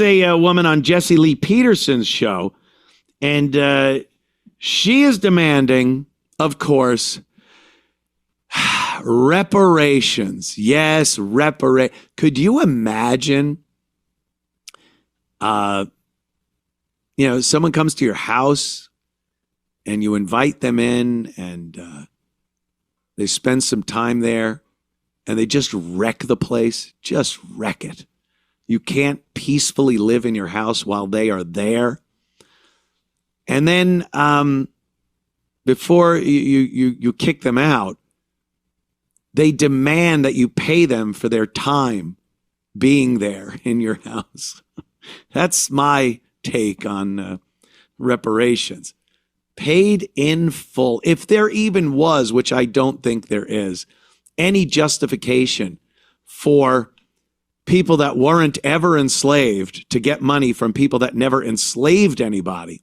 A woman on Jesse Lee Peterson's show, and she is demanding, of course, reparations. Yes, Could you imagine, someone comes to your house and you invite them in and they spend some time there and they just wreck the place, just wreck it. You can't peacefully live in your house while they are there. And then before you kick them out, they demand that you pay them for their time being there in your house. That's my take on reparations. Paid in full. If there even was, which I don't think there is, any justification for people that weren't ever enslaved to get money from people that never enslaved anybody.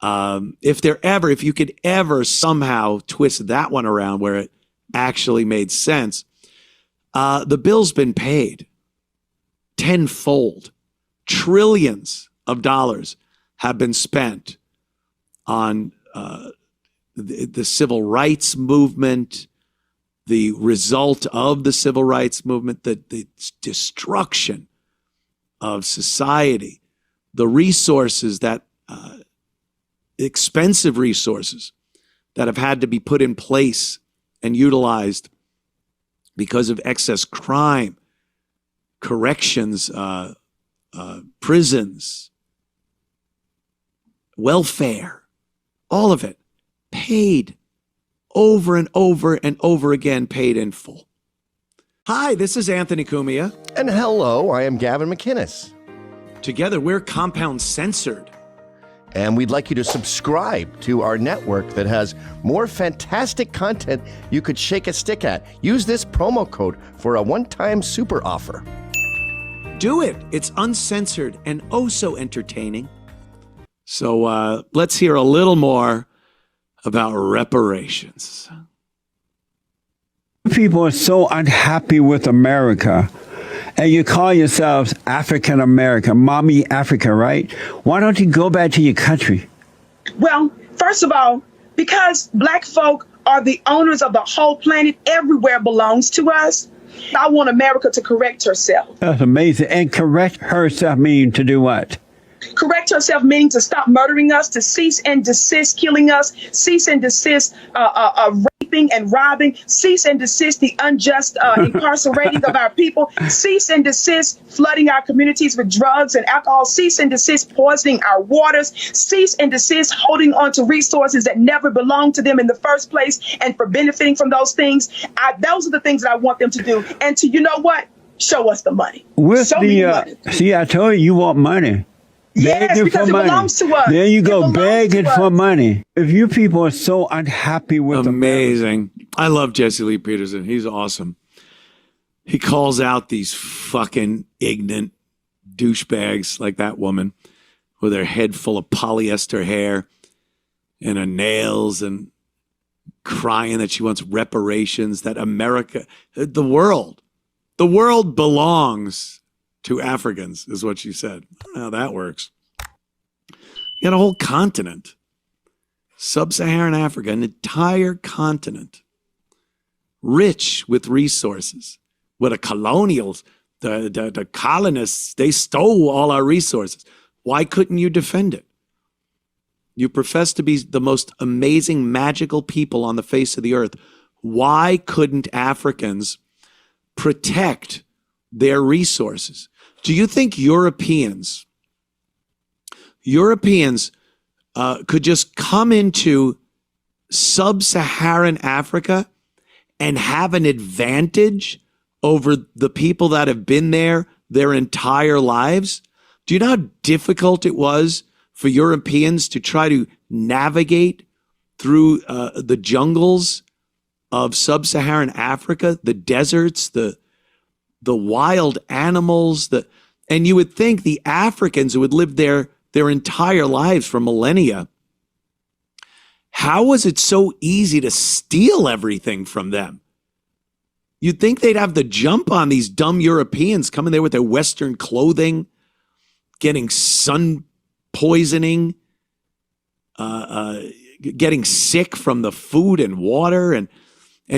If you could ever somehow twist that one around where it actually made sense, the bill's been paid tenfold. Trillions of dollars have been spent on the civil rights movement, the result of the civil rights movement, the destruction of society, the resources that, expensive resources that have had to be put in place and utilized because of excess crime, corrections, prisons, welfare, all of it paid over and over and over again, paid in full. Hi, this is Anthony Cumia. And hello, I am Gavin McInnes. Together, we're Compound Censored. And we'd like you to subscribe to our network that has more fantastic content you could shake a stick at. Use this promo code for a one-time super offer. Do it. It's uncensored and oh so entertaining. So let's hear a little more about reparations. People are so unhappy with America, and you call yourselves African American, mommy Africa, right? Why don't you go back to your country? Well, first of all, because black folk are the owners of the whole planet, everywhere belongs to us. I want America to correct herself. That's amazing. And correct herself mean to do what? Correct herself meaning to stop murdering us, to cease and desist killing us, cease and desist raping and robbing, cease and desist the unjust incarcerating of our people, cease and desist flooding our communities with drugs and alcohol, cease and desist poisoning our waters, cease and desist holding on to resources that never belonged to them in the first place and for benefiting from those things. Those are the things that I want them to do. And to, you know what? Show us the money. With money. See, I told you want money. Yes, because it belongs to us. There you go, begging for money. If you people are so unhappy with Amazing. I love Jesse Lee Peterson. He's awesome. He calls out these fucking ignorant douchebags like that woman with her head full of polyester hair and her nails and crying that she wants reparations, that America, the world belongs to Africans, is what she said. I don't know how that works. You got a whole continent, sub-Saharan Africa, an entire continent, rich with resources. Where the colonials, the colonists, they stole all our resources. Why couldn't you defend it? You profess to be the most amazing, magical people on the face of the earth. Why couldn't Africans protect their resources? Do you think Europeans could just come into sub-Saharan Africa and have an advantage over the people that have been there their entire lives? Do you know how difficult it was for Europeans to try to navigate through the jungles of sub-Saharan Africa, the deserts, the wild animals, and you would think the Africans who would live there their entire lives for millennia, how was it so easy to steal everything from them? You'd think they'd have the jump on these dumb Europeans coming there with their Western clothing getting sun poisoning, getting sick from the food and water, and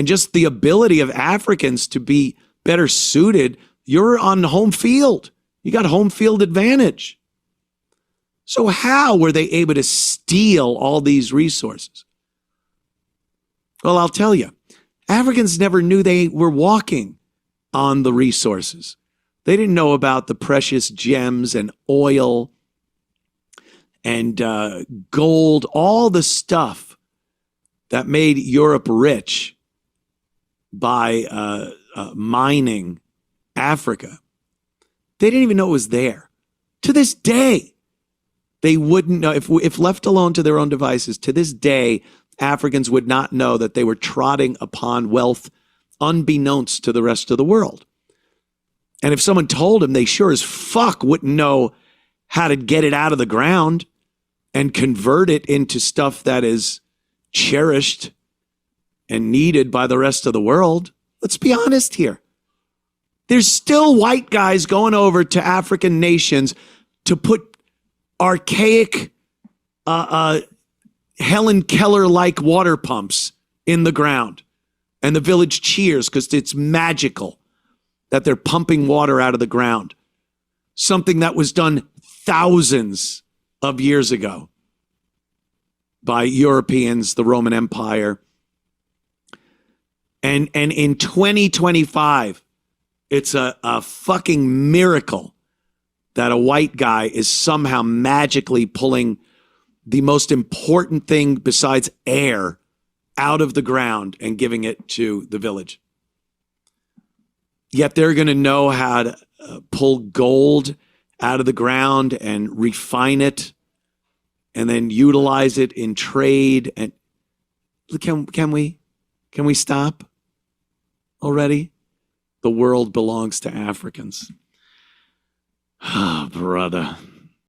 just the ability of Africans to be better suited. You're on home field. You got home field advantage. So how were they able to steal all these resources? Well, I'll tell you, Africans never knew they were walking on the resources. They didn't know about the precious gems and oil and gold, all the stuff that made Europe rich by mining Africa. They didn't even know it was there. To this day, they wouldn't know. If left alone to their own devices, to this day, Africans would not know that they were trotting upon wealth unbeknownst to the rest of the world. And if someone told them, they sure as fuck wouldn't know how to get it out of the ground and convert it into stuff that is cherished and needed by the rest of the world. Let's be honest here. There's still white guys going over to African nations to put archaic Helen Keller-like water pumps in the ground. And the village cheers because it's magical that they're pumping water out of the ground. Something that was done thousands of years ago by Europeans, the Roman Empire. And in 2025, it's a fucking miracle that a white guy is somehow magically pulling the most important thing besides air out of the ground and giving it to the village. Yet they're going to know how to pull gold out of the ground and refine it and then utilize it in trade. And can we stop already? The world belongs to Africans. Oh, brother.